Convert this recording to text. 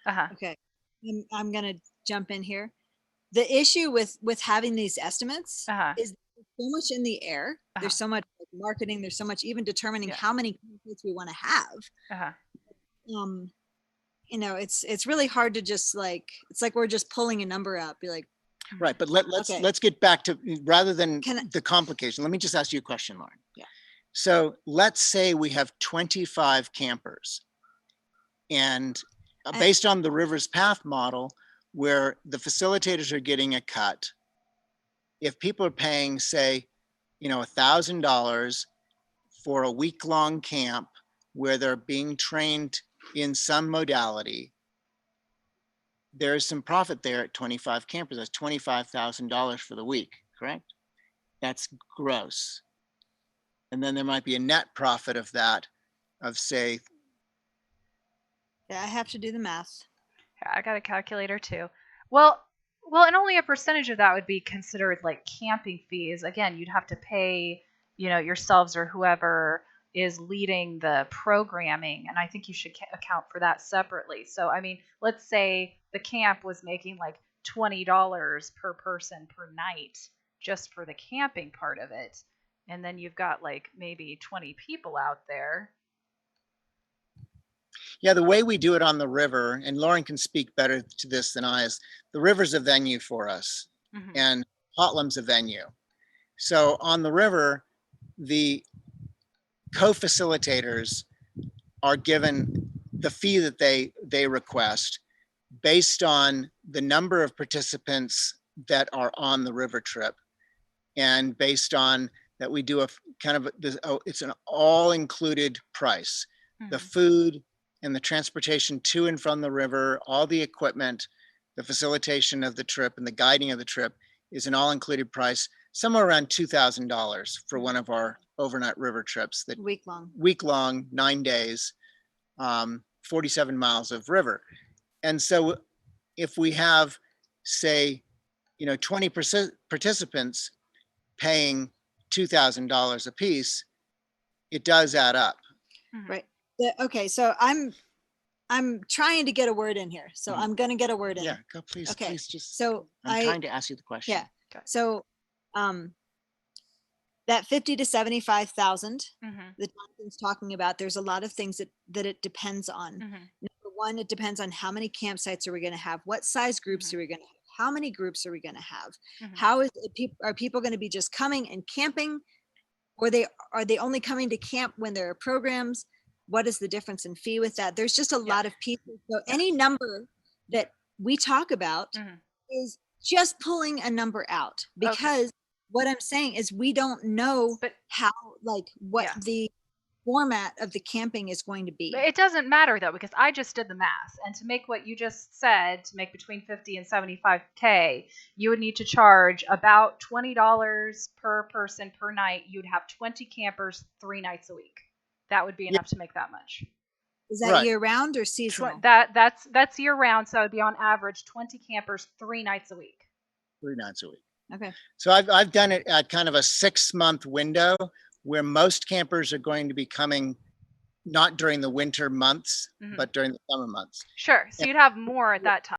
Uh-huh. Okay. I'm going to jump in here. The issue with having these estimates Uh-huh. is there's so much in the air. Uh-huh. There's so much like, marketing. There's so much even determining Yeah. how many candidates we want to have. Uh-huh. Um, it's really hard to just like it's like we're just pulling a number out. Be like, Right, but okay, let's get back to, rather than can the complication, let me just ask you a question, Lauren. yeah. So let's say we have 25 campers, and And, based on the Rivers Path model, where the facilitators are getting a cut, if people are paying, say, $1,000 for a week-long camp where they're being trained in some modality, there's some profit there at 25 campers. That's $25,000 for the week, correct? That's gross. And then there might be a net profit of that, of say, yeah, I have to do the math. Yeah, I got a calculator too. Well, and only a percentage of that would be considered like camping fees. Again, you'd have to pay, yourselves or whoever is leading the programming, and I think you should account for that separately. So, I mean, let's say the camp was making like $20 per person per night just for the camping part of it, and then you've got like maybe 20 people out there. yeah, the way we do it on the river, and Lauren can speak better to this than I, is the river's a venue for us, Mm-hmm. and Hotlam's a venue. So on the river, the co-facilitators are given the fee that they request based on the number of participants that are on the river trip, and based on that we do a kind of it's an all included price. Mm-hmm. The food and the transportation to and from the river, all the equipment, the facilitation of the trip and the guiding of the trip is an all included price, somewhere around $2,000 for one of our overnight river trips. That week long, 9 days, 47 miles of river. And so if we have, say, 20 participants paying $2,000 a piece, it does add up. Mm-hmm. Right. Okay. So I'm trying to get a word in here. So I'm going to get a word in. Yeah, go please. Okay. Please just, so I'm trying to ask you the question. Yeah. Okay. So, that 50 to 75,000 that Jonathan's talking about, there's a lot of things that it depends on. Number one, it depends on how many campsites are we going to have, what size groups are we going to have, how many groups are we going to have, how are people going to be just coming and camping, or are they only coming to camp when there are programs? What is the difference in fee with that? There's just a lot of people. So any number that we talk about is just pulling a number out, because what I'm saying is we don't know how, like what the format of the camping is going to be. But it doesn't matter though, because I just did the math, and to make what you just said, to make between 50 and 75K, you would need to charge about $20 per person per night. You'd have 20 campers 3 nights a week. That would be enough to make that much. Is that year round or seasonal? That's year round, so it would be on average 20 campers 3 nights a week. 3 nights a week. Okay. So I've done it at kind of a 6-month window, where most campers are going to be coming not during the winter months, but during the summer months. Sure. So you'd have more at that time.